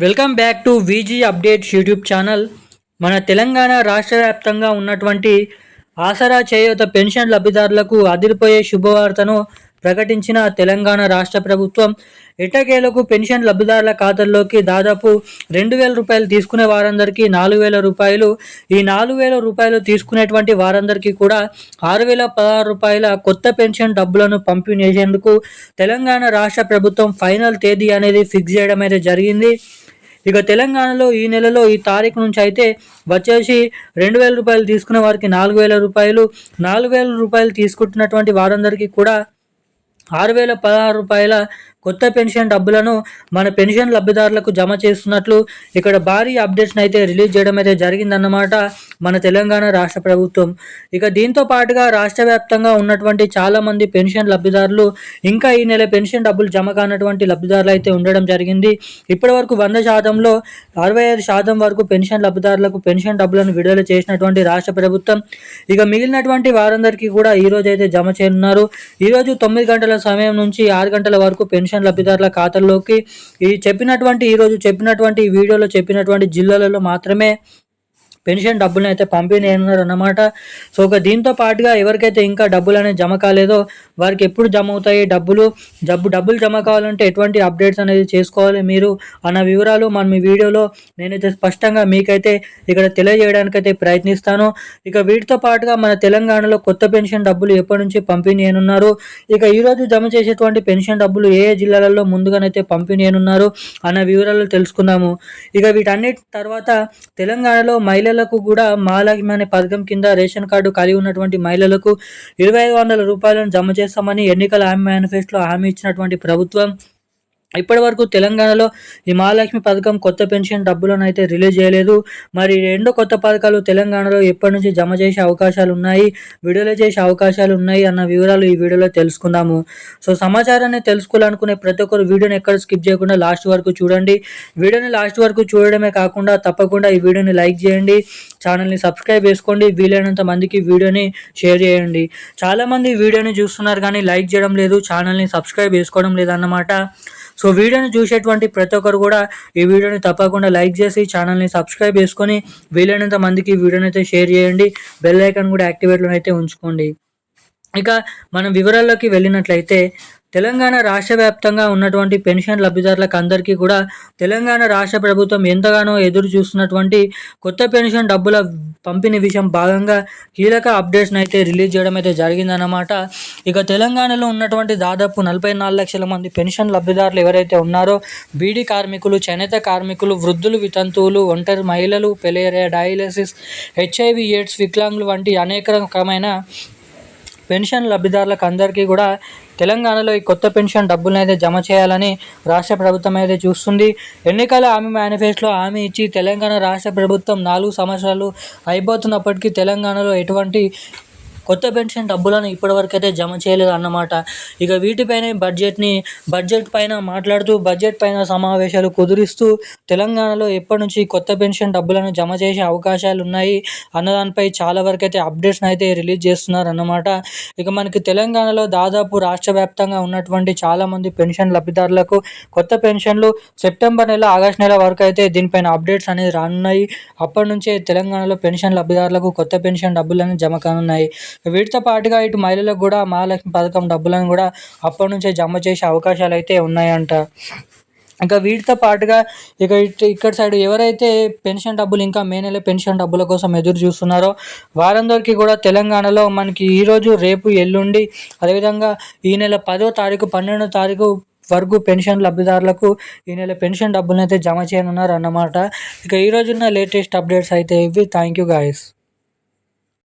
Welcome back to VG updates YouTube channel. మన తెలంగాణ రాష్ట్ర వ్యాప్తంగా ఉన్నటువంటి ఆసరా చేయూత పెన్షన్ లబ్ధిదారులకు అదిరిపోయే శుభవార్తను ప్రకటించిన తెలంగాణ రాష్ట్ర ప్రభుత్వం. ఎట్టకేలకు పెన్షన్ లబ్ధిదారుల ఖాతాల్లోకి దాదాపు 2,000 రూపాయలు తీసుకునే వారందరికీ 4,000 రూపాయలు, ఈ 4,000 రూపాయలు తీసుకునేటువంటి వారందరికీ కూడా 6,016 రూపాయల కొత్త పెన్షన్ డబ్బులను పంపిణీ చేసేందుకు తెలంగాణ రాష్ట్ర ప్రభుత్వం ఫైనల్ తేదీ అనేది ఫిక్స్ చేయడం అయితే జరిగింది. ఇక తెలంగాణలో ఈ నెలలో ఈ తారీఖు నుంచి అయితే వచ్చేసి 2,000 రూపాయలు తీసుకునే వారికి 4,000 రూపాయలు, 4,000 రూపాయలు తీసుకుంటున్నటువంటి వారందరికీ కూడా 6,016 రూపాయల కొత్త పెన్షన్ డబ్బులను మన పెన్షన్ లబ్ధిదారులకు జమ చేస్తున్నట్లు ఇక్కడ భారీ అప్డేట్స్ని అయితే రిలీజ్ చేయడం అయితే జరిగిందన్నమాట మన తెలంగాణ రాష్ట్ర ప్రభుత్వం. ఇక దీంతో పాటుగా రాష్ట్ర వ్యాప్తంగా ఉన్నటువంటి చాలామంది పెన్షన్ లబ్ధిదారులు ఇంకా ఈ నెల పెన్షన్ డబ్బులు జమ కానటువంటి లబ్ధిదారులు అయితే ఉండడం జరిగింది. ఇప్పటి వరకు 100%లో 65% వరకు పెన్షన్ లబ్ధిదారులకు పెన్షన్ డబ్బులను విడుదల చేసినటువంటి రాష్ట్ర ప్రభుత్వం. ఇక మిగిలినటువంటి వారందరికీ కూడా ఈరోజు అయితే జమ చేయనున్నారు. ఈరోజు 9 గంటల సమయం నుంచి 6 గంటల వరకు పెన్షన్ లబ్ధిదారుల ఖాతాల్లోకి ఈరోజు చెప్పినటువంటి వీడియోలో చెప్పినటువంటి జిల్లాలలో మాత్రమే పెన్షన్ డబ్బులను అయితే పంపిణీ చేయనున్నారు అన్నమాట. సో దీంతో పాటుగా ఎవరికైతే ఇంకా డబ్బులు అనేది జమ కాలేదో వారికి ఎప్పుడు జమ అవుతాయి డబ్బులు జమ కావాలంటే ఎటువంటి అప్డేట్స్ అనేది చేసుకోవాలి మీరు అన్న వివరాలు మనం ఈ వీడియోలో నేనైతే స్పష్టంగా మీకైతే ఇక్కడ తెలియజేయడానికైతే ప్రయత్నిస్తాను. ఇక వీటితో పాటుగా మన తెలంగాణలో కొత్త పెన్షన్ డబ్బులు ఎప్పటి నుంచి పంపిణీ చేయనున్నారు, ఇక ఈరోజు జమ చేసేటువంటి పెన్షన్ డబ్బులు ఏ జిల్లాలలో ముందుగానైతే పంపిణీ చేయనున్నారు అన్న వివరాలు తెలుసుకుందాము. ఇక వీటన్నిటి తర్వాత తెలంగాణలో మహిళలకు కూడా మహాలక్ష్మి అనే పథకం కింద రేషన్ కార్డు కలిగి ఉన్నటువంటి మహిళలకు 2,500 రూపాయలను జమ చేస్తామని ఎన్నికల హామీ మేనిఫెస్టోలో హామీ ఇచ్చినటువంటి ప్రభుత్వం ఇప్పటి వరకు తెలంగాణలో ఈ మహాలక్ష్మి పథకం కొత్త పెన్షన్ డబ్బులను అయితే రిలీజ్ చేయలేదు. మరి రెండు కొత్త పథకాలు తెలంగాణలో ఎప్పటి నుంచి జమ చేసే అవకాశాలు ఉన్నాయి, విడుదల చేసే అవకాశాలు ఉన్నాయి అన్న వివరాలు ఈ వీడియోలో తెలుసుకుందాము. సో సమాచారాన్ని తెలుసుకోవాలనుకునే ప్రతి ఒక్కరు వీడియోని ఎక్కడ స్కిప్ చేయకుండా లాస్ట్ వరకు చూడండి. వీడియోని లాస్ట్ వరకు చూడడమే కాకుండా తప్పకుండా ఈ వీడియోని లైక్ చేయండి, ఛానల్ని సబ్స్క్రైబ్ చేసుకోండి, వీలైనంత మందికి వీడియోని షేర్ చేయండి. చాలామంది వీడియోని చూస్తున్నారు కానీ లైక్ చేయడం లేదు, ఛానల్ని సబ్స్క్రైబ్ చేసుకోవడం లేదన్నమాట. సో వీడియోని చూసేటువంటి ప్రతి ఒక్కరు కూడా ఈ వీడియోని తప్పకుండా లైక్ చేసి ఛానల్ని సబ్స్క్రైబ్ చేసుకొని వీలైనంత మందికి ఈ వీడియోని అయితే షేర్ చేయండి, బెల్ ఐకాన్ కూడా యాక్టివేట్లో అయితే ఉంచుకోండి. ఇక మనం వివరాల్లోకి వెళ్ళినట్లయితే తెలంగాణ రాష్ట్ర వ్యాప్తంగా ఉన్నటువంటి పెన్షన్ లబ్ధిదారులకు అందరికీ కూడా తెలంగాణ రాష్ట్ర ప్రభుత్వం ఎంతగానో ఎదురు చూస్తున్నటువంటి కొత్త పెన్షన్ డబ్బుల పంపిణీ విషయం భాగంగా కీలక అప్డేట్స్ని అయితే రిలీజ్ చేయడం అయితే జరిగిందన్నమాట. ఇక తెలంగాణలో ఉన్నటువంటి దాదాపు 44 లక్షల మంది పెన్షన్ లబ్ధిదారులు ఎవరైతే ఉన్నారో బీడీ కార్మికులు, చేనేత కార్మికులు, వృద్ధులు, వితంతువులు, ఒంటరి మహిళలు, పెలేరియా, డయాలిసిస్, HIV, ఎయిడ్స్, వికలాంగులు వంటి అనేక రకమైన పెన్షన్ లబ్ధిదారులకు అందరికీ కూడా తెలంగాణలో ఈ కొత్త పెన్షన్ డబ్బులను అయితే జమ చేయాలని రాష్ట్ర ప్రభుత్వం అయితే చూస్తుంది. ఎన్నికల హామీ మేనిఫెస్టోలో హామీ ఇచ్చి తెలంగాణ రాష్ట్ర ప్రభుత్వం 4 సంవత్సరాలు అయిపోతున్నప్పటికీ తెలంగాణలో ఎటువంటి కొత్త పెన్షన్ డబ్బులను ఇప్పటివరకు అయితే జమ చేయలేదు అన్నమాట. ఇక వీటిపైనే బడ్జెట్ పైన మాట్లాడుతూ బడ్జెట్ పైన సమావేశాలు కుదిరిస్తూ తెలంగాణలో ఎప్పటి నుంచి కొత్త పెన్షన్ డబ్బులను జమ చేసే అవకాశాలు ఉన్నాయి అన్నదానిపై చాలా వరకు అయితే అప్డేట్స్ని అయితే రిలీజ్ చేస్తున్నారు అన్నమాట. ఇక మనకి తెలంగాణలో దాదాపు రాష్ట్ర వ్యాప్తంగా ఉన్నటువంటి చాలామంది పెన్షన్ లబ్ధిదారులకు కొత్త పెన్షన్లు సెప్టెంబర్ నెల, ఆగస్టు నెల వరకు అయితే దీనిపైన అప్డేట్స్ అనేది రానున్నాయి. అప్పటి నుంచే తెలంగాణలో పెన్షన్ లబ్ధిదారులకు కొత్త పెన్షన్ డబ్బులను జమ కానున్నాయి. వీటితో పాటుగా ఇటు మహిళలకు కూడా మహాలక్ష్మి పథకం డబ్బులను కూడా అప్పటి నుంచే జమ చేసే అవకాశాలు అయితే ఉన్నాయంట. ఇంకా వీటితో పాటుగా ఇక్కడ సైడ్ ఎవరైతే పెన్షన్ డబ్బులు ఇంకా మే నెల పెన్షన్ డబ్బుల కోసం ఎదురు చూస్తున్నారో వారందరికీ కూడా తెలంగాణలో మనకి ఈరోజు, రేపు, ఎల్లుండి, అదేవిధంగా ఈ నెల 10వ తారీఖు, 12వ తారీఖు వరకు పెన్షన్ లబ్ధిదారులకు ఈ నెల పెన్షన్ డబ్బులను అయితే జమ చేయనున్నారు అన్నమాట. ఇక ఈరోజున్న లేటెస్ట్ అప్డేట్స్ అయితే ఇవి. Thank you guys.